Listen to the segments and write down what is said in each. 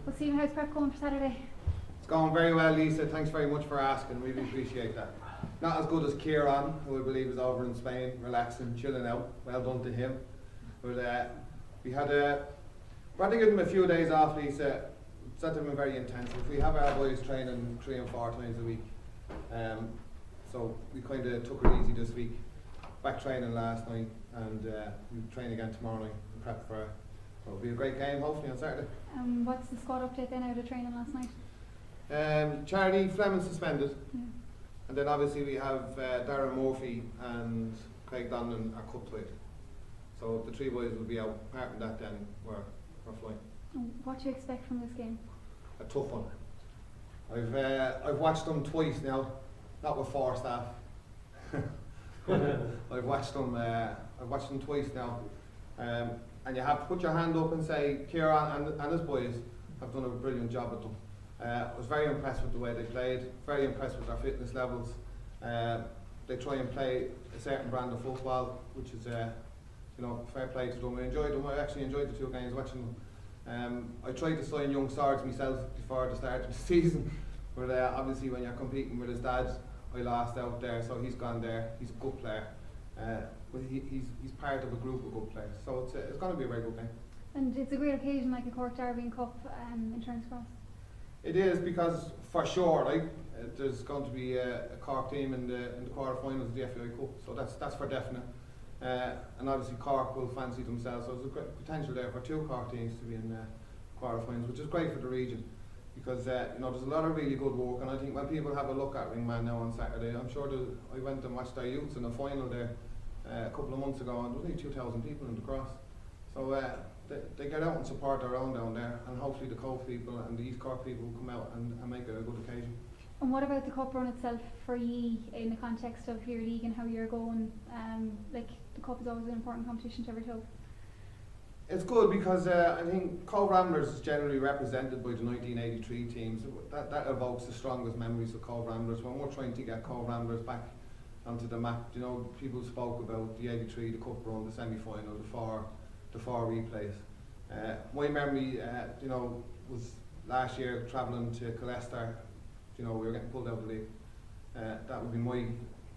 Well, Stephen, how's prep going for Saturday? It's going very well, Lisa. Thanks very much for asking. Really appreciate that. Not as good as Kieran, who I believe is over in Spain, relaxing, chilling out. Well done to him. But we had to give him a few days off, Lisa. It's not been very intensive. We have our boys training 3 and 4 times a week. So we kind of took it easy this week. Back training last night, and we train again tomorrow night and prep for it. So it'll be a great game, hopefully, on Saturday. What's the squad update then out of training last night? Charlie Fleming suspended. Yeah. And then obviously we have Darren Murphy and Craig Donnan are cup tied. So the 3 boys will be out. Apart from that, then we're flying. What do you expect from this game? A tough one. I've watched them twice now, not with 4 staff. I've watched them twice now, and you have to put your hand up and say Kieran and his boys have done a brilliant job at them. I was very impressed with the way they played, very impressed with their fitness levels. They try and play a certain brand of football, which is fair play to them. I enjoyed them. I actually enjoyed the 2 games watching them. I tried to sign young Sarge myself before the start of the season, but obviously when you're competing with his dad, I lost out there, so he's gone there. He's a good player, but he's part of a group of good players, so it's going to be a very good game. And it's a great occasion, like a Cork Derby and Cup in Turns Cross. It is, because for sure, there's going to be a Cork team in the quarterfinals of the FAI Cup, so that's for definite. And obviously Cork will fancy themselves, so there's a great potential there for 2 Cork teams to be in quarterfinals, which is great for the region, because there's a lot of really good work. And I think when people have a look at Ringman now on Saturday, I'm sure I went and watched their youths in the final there a couple of months ago, and there was only 2,000 people in the cross. So they get out and support their own down there, and hopefully the Cove people and the East Cork people will come out and make it a good occasion. And what about the Cup run itself for you in the context of your league and how you're going? The Cup is always an important competition to every club. It's good because I think Cove Ramblers is generally represented by the 1983 teams. That evokes the strongest memories of Cove Ramblers. When we're trying to get Cove Ramblers back onto the map, people spoke about the 83, the Cup run, the semi-final, the four replays. My memory, was last year travelling to Colester. We were getting pulled out of the league. That would be my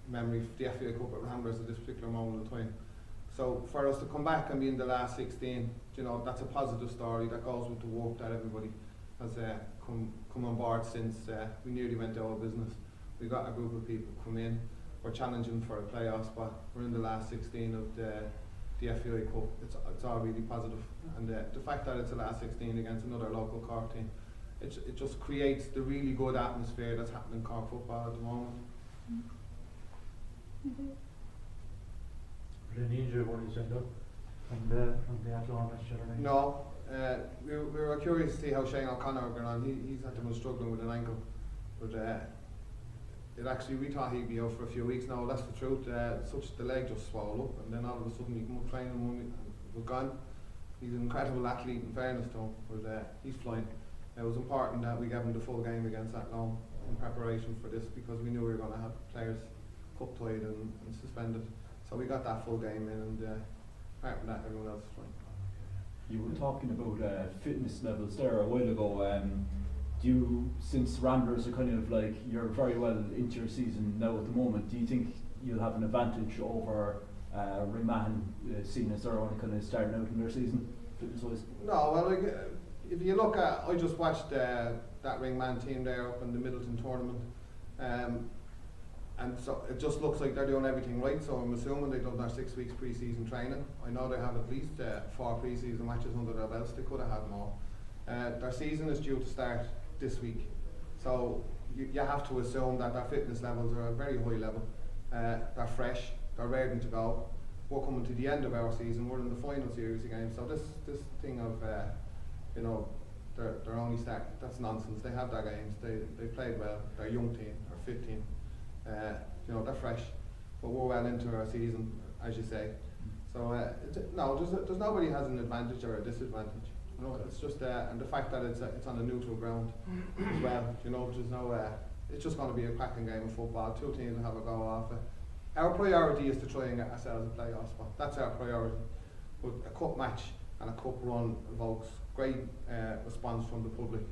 memory of the FAI Cup at Ramblers at this particular moment in time. So for us to come back and be in the last 16, that's a positive story that goes with the work that everybody has come on board since we nearly went out of business. We got a group of people come in. We're challenging for a playoff spot. We're in the last 16 of the FAI Cup. It's all really positive, and the fact that it's the last 16 against another local Cork team, it just creates the really good atmosphere that's happening in Cork football at the moment. Any injury when you sent up from the Athlone match the other night? No, we were curious to see how Shane O'Connor got on. He's had to been struggling with an ankle, but we thought he'd be out for a few weeks now. That's the truth. The leg just swelled up, and then all of a sudden he came up training and was gone. He's an incredible athlete, in fairness to him, but he's flying. It was important that we gave him the full game against Athlone in preparation for this, because we knew we were going to have players cup tied and suspended. So we got that full game in, and apart from that, everyone else is fine. You were talking about fitness levels there a while ago. Since Ramblers are kind of you're very well into your season now at the moment, do you think you'll have an advantage over Ringman, seeing as they're only kind of starting out in their season, fitness-wise? No, well, if you look at, I just watched that Ringman team there up in the Middleton tournament, and so it just looks like they're doing everything right. So I'm assuming they've done their 6 weeks pre-season training. I know they have at least 4 pre-season matches under their belts. They could have had more. Their season is due to start this week, so you have to assume that their fitness levels are at a very high level. They're fresh, they're ready to go. We're coming to the end of our season. We're in the final series again. So this thing of they're only starting, that's nonsense. They have their games. They played well. They're a young team, they're a fit team. They're fresh, but we're well into our season, as you say. So there's nobody has an advantage or a disadvantage. It's just and the fact that it's on a neutral ground as well. There's no. It's just going to be a cracking game of football. 2 teams will have a go off it. Our priority is to try and get ourselves a playoff spot. That's our priority. But a cup match and a cup run evokes great response from the public.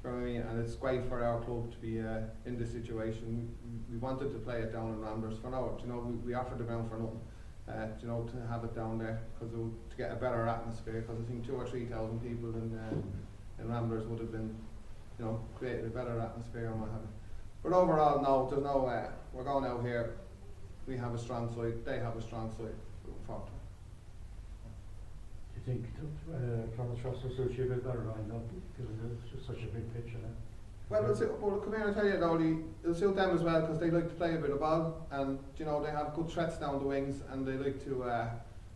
Do you know what I mean? And it's great for our club to be in this situation. We wanted to play it down in Ramblers for now. You know, we offered the ground for nothing. You know, to have it down there because to get a better atmosphere. Because I think 2,000 or 3,000 people in Ramblers would have been, you know, created a better atmosphere and what have you. But overall, no, there's no. We're going out here. We have a strong side. They have a strong side. Look forward to it. Do you think Thomas Russell suits you a bit better lined up, given it's just such a big pitch, you know? Well, come here and tell you, Dolly, it'll suit them as well because they like to play a bit of ball, and you know they have good threats down the wings, and they like to,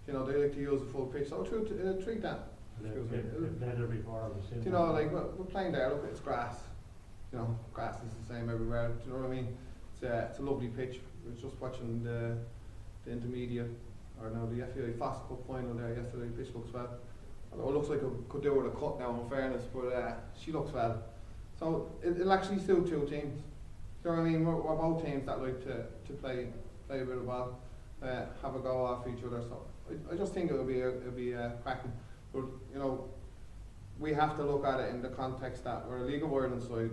you know, they like to use the full pitch. So treat them. They've played there before, obviously. You know, like we're playing there. Look, it's grass. You know, grass is the same everywhere. Do you know what I mean? It's a lovely pitch. We were just watching the intermediate, or no, the FAI Foss Cup final there yesterday. The pitch looks well. Although it looks like it could do with a cut now, in fairness, but she looks well. So it'll actually suit two teams. Do you know what I mean? We're both teams that like to play a bit of ball, have a go off each other. So I just think it'll be cracking. But you know, we have to look at it in the context that we're a League of Ireland side.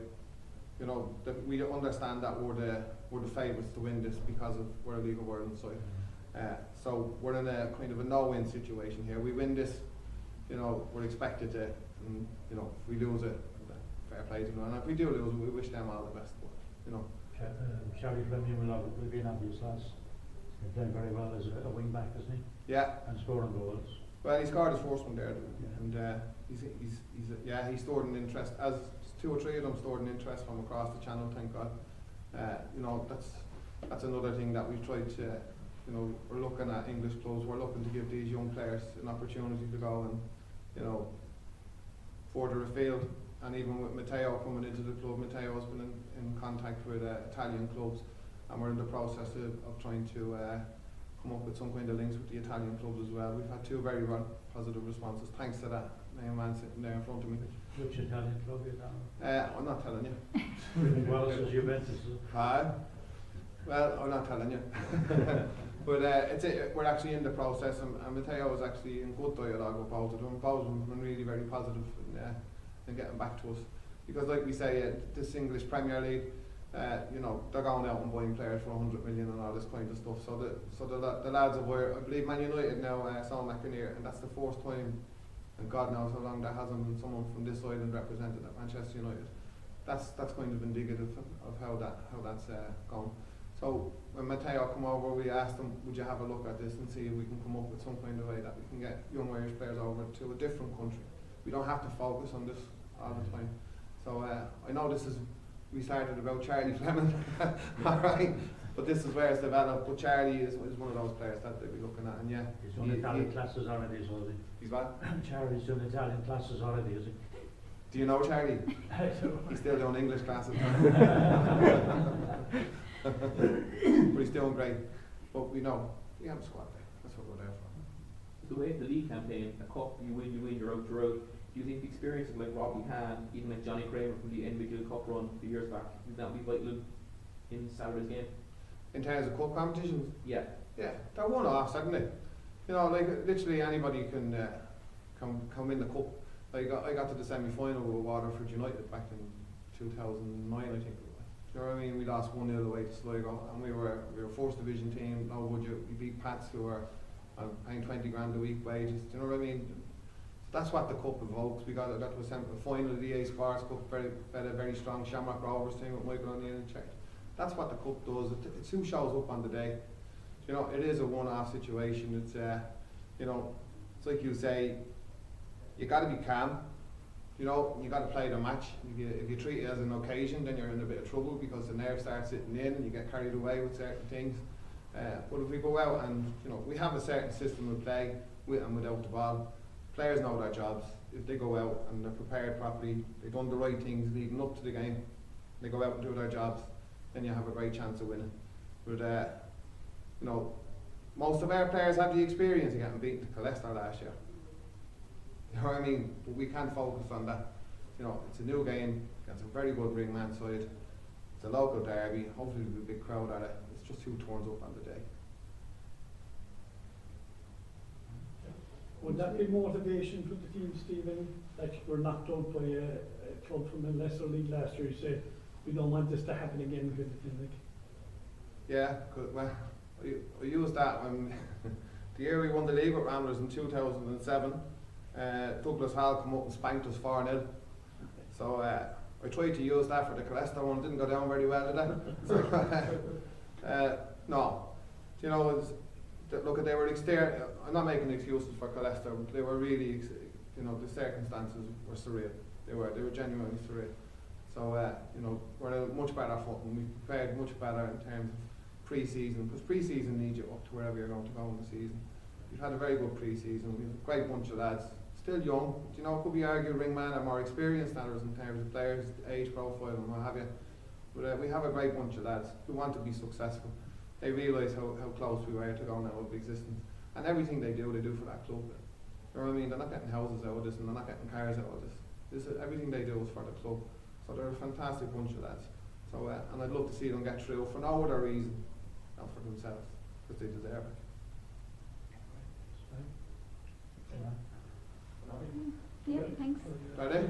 You know, that we understand that we're the favourites to win this because of we're a League of Ireland side. So we're in a kind of a no-win situation here. We win this, you know, we're expected to, and you know, if we lose it, fair play to them. And if we do lose, we wish them all the best. But you know, Charlie Fleming will be an obvious loss. He's playing very well as a wing back, isn't he? Yeah. And scoring goals. Well, he scored his first one there, and he stored an interest. As 2 or 3 of them stored an interest from across the channel. Thank God. You know, that's another thing that we've tried to. You know, we're looking at English clubs. We're looking to give these young players an opportunity to go and, you know, further afield. And even with Matteo coming into the club, Matteo's been in contact with Italian clubs, and we're in the process of trying to come up with some kind of links with the Italian clubs as well. We've had 2 very positive responses thanks to that young man sitting there in front of me. Which Italian club are you down? I'm not telling you. Well, it's Juventus. Well, I'm not telling you. But we're actually in the process, and Matteo is actually in good dialogue with both of them. Both of them have been really very positive in getting back to us. Because like we say, this English Premier League, you know, they're going out and buying players for 100 million and all this kind of stuff. So the lads of I believe Man United now, Sean McInerney, and that's the 4th time, and God knows how long there hasn't been someone from this island represented at Manchester United. That's kind of indicative of how that's gone. So when Matteo come over, we asked him, would you have a look at this and see if we can come up with some kind of way that we can get young Irish players over to a different country. We don't have to focus on this all the time. So I know we started about Charlie Fleming, alright, but this is where it's developed. But Charlie is one of those players that they'll be looking at, and yeah. He's done Italian classes already, is he? He's what? Charlie's done Italian classes already, is he? Do you know Charlie? He's still doing English classes. But he's doing great. But we know we have a squad there. That's what we're there for. The way the league campaign, a cup, you win, you're out, you're out. Do you think the experience of like Robbie Han, even like Johnny Kramer from the individual cup run a few years back, would that be vital in Saturday's game? In terms of cup competitions? Yeah. Yeah, they're one-offs, aren't they? You know, like literally anybody can win the cup. I got to the semi-final with Waterford United back in 2009, I think it was. You know what I mean? We lost 1-0 away to Sligo, and we were a 4th division team. No budget. We beat Pats, who were paying 20 grand a week wages. Do you know what I mean? That's what the cup evokes. We got to a final of the EA Sports Cup, a very strong Shamrock Rovers team with Michael O'Neill in charge. That's what the cup does. It's who shows up on the day. You know, it is a one-off situation. It's you know, it's like you say, you got to be calm. You know, you got to play the match. If you treat it as an occasion, then you're in a bit of trouble because the nerves start sitting in and you get carried away with certain things. But if we go out and, you know, we have a certain system of play with and without the ball. Players know their jobs. If they go out and they're prepared properly, they've done the right things leading up to the game, they go out and do their jobs, then you have a great chance of winning. But you know, most of our players have the experience of getting beaten to Leicester last year. You know what I mean? But we can't focus on that. You know, it's a new game, it's a very good ringman side, it's a local derby, hopefully there'll be a big crowd at it. It's just who turns up on the day. Would that be motivation for the team, Stephen, that you were knocked out by a club from a lesser league last year? You said, we don't want this to happen again, kind of thing, like. Yeah, good. Well, I used that when the year we won the league with Ramblers in 2007. Douglas Hall come up and spanked us 4-0. So I tried to use that for the Colester one. It didn't go down very well, did it? No, you know, look, they were exterior. I'm not making excuses for Colester. They were really, you know, the circumstances were surreal. They were genuinely surreal. So you know, we're in a much better footing. We prepared much better in terms of pre-season, because pre-season needs you up to wherever you're going to go in the season. We've had a very good pre-season. We've a great bunch of lads, still young. You know, could be argued Ringman are more experienced than us in terms of players, age profile and what have you. But we have a great bunch of lads who want to be successful. They realise how close we were to going out of existence, and everything they do for that club. You know what I mean? They're not getting houses out of this, and they're not getting cars out of this. Everything they do is for the club. So they're a fantastic bunch of lads. So and I'd love to see them get through for no other reason than for themselves, because they deserve it. Yeah, thanks. Ready?